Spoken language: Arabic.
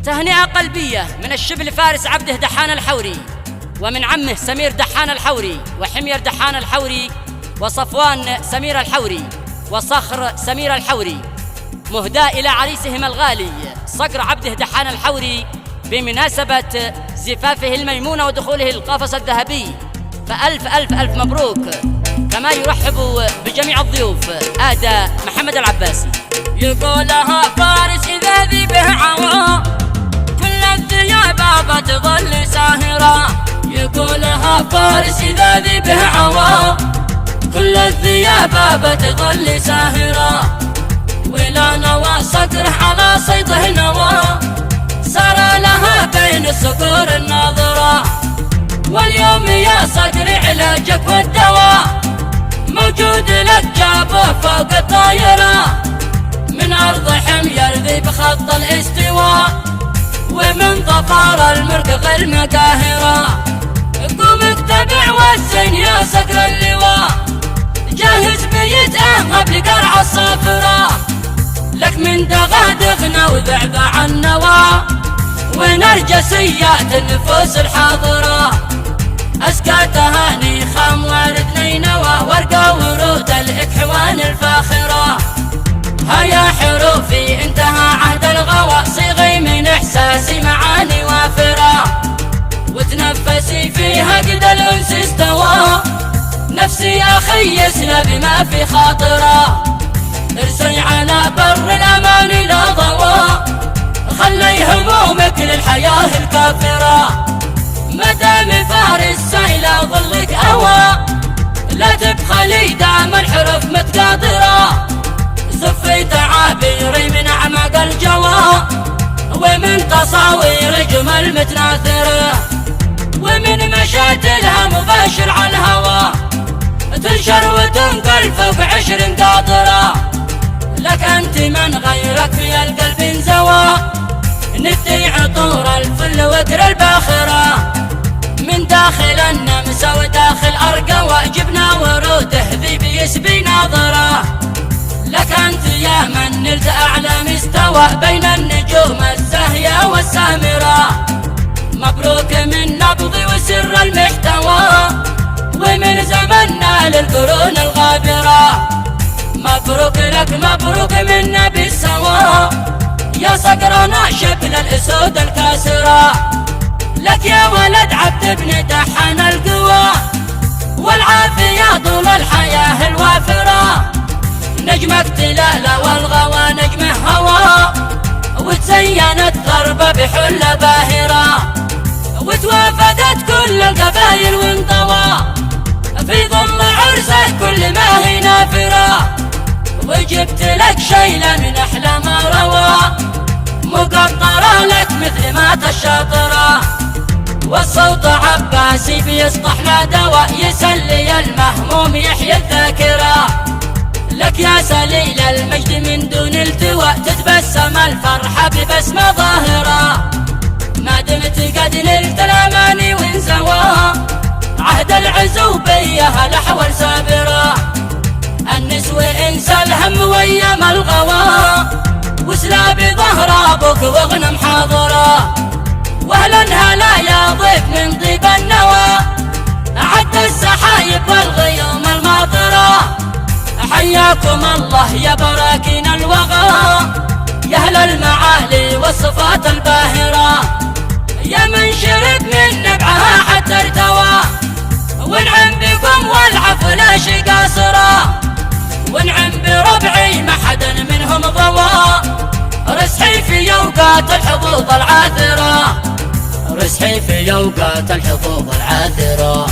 تهنئة قلبية من الشبل فارس عبده دحان الحوري، ومن عمه سمير دحان الحوري، وحمير دحان الحوري، وصفوان سمير الحوري، وصخر سمير الحوري، مهداة إلى عريسهم الغالي صقر عبده دحان الحوري بمناسبة زفافه الميمون ودخوله القفص الذهبي، فألف ألف ألف مبروك. كما يرحب بجميع الضيوف آدى محمد العباسي. يقولها فارس إذا ذي به عوا كل الثياب بتظل ساهرة. يقولها فارس إذا ذي به عوا كل الثياب بتظل ساهرة. ولا نوى صقره على صيده نوى صار لها بين الصقور الناظرة. واليوم يا صقري علاجك والدواء موجود لك جابه فوق الطايرة. من أرض حمير ذي بخط الاستواء ومن ظفار الملك غير مقاهرة. قوم اتبع والزين يا صقر اللواء جاهز بيتأهب لقرع الصافرة. لك من دغادغنا وذعذع النوى ونرجسيات النفوس الحاضرة. أزكى تهاني خام وارد نينوى ورقة ورود الإكحوان الفاخرة. هيا حروفي انتهى عهد الغوى صيغي من إحساسي معاني وافرة. وتنفسي فيها قد الأنس استوى نفسي أخيسنا بما في خاطرة. ارسي على بر الأمان لا ضوى خلي همومك للحياة الكافرة. مدام فارس سايلة ظلك أوى لا تبخلي دام الحروف متقاطرة. صفي تعابيري من أعماق الجوى ومن تصاوير جمل متناثرة. ومن مشاتلها مباشر على الهوى تنشر وتنقل فوق 20 قاطرة. لك أنت من غيرك في القلب انزوى ندي عطور الفل وقر الباخرة. من داخل النمس وداخل أرقوى جبنا وروده ذي بيسبي ناظرة. لك أنت يا من نلت أعلى مستوى بين النجوم الزاهية والسامرة. مبروك من نبض وسر المحتوى ومن زمننا للقرون الغابرة. مبروك لك مبروك منا بالسوا يا صقرنا شكل الأسود الكاسرة. لك يا ولد عبد بن دحان القوى والعافية طول الحياة الوافرة. نجمك تلالة والغوى نجمه هوى وتزينت ضربة بحلة باهرة. وتوافدت كل القبايل وانطوى في ظل عرسك كل ما هي نافرة. وجبت لك شيلة من أحلى ما روى مقطرة لك مثل مات الشاطرة. والصوت عباسي بيسطح لا دواء يسلي المهموم يحيي الذاكرة. لك يا سليل المجد من دون التواء تتبسم الفرحة ببسمة ظاهرة. ما دمت قد نلت الأماني وانزوى عهد العزوبية الأحوال سابرة. النسوة انسى الهم ويام الغوى وسلا بظهر أبوك واغنم حاضرة. واهلا هلا يا ضيف من طيب النوى عد السحايب والغيوم الماطرة. حياكم الله يا براكين الوغى يا أهل المعالي والصفات الباهرة. يا من شرب من نبعها حتى ارتوى وانعم بكم والعفو لا شي قاصرة. وانعم بربعي ما حدا منهم ضوى رسحي في يوقات الحظوظ العاثرة. رسحي في يوقات الحظوظ العاثرة.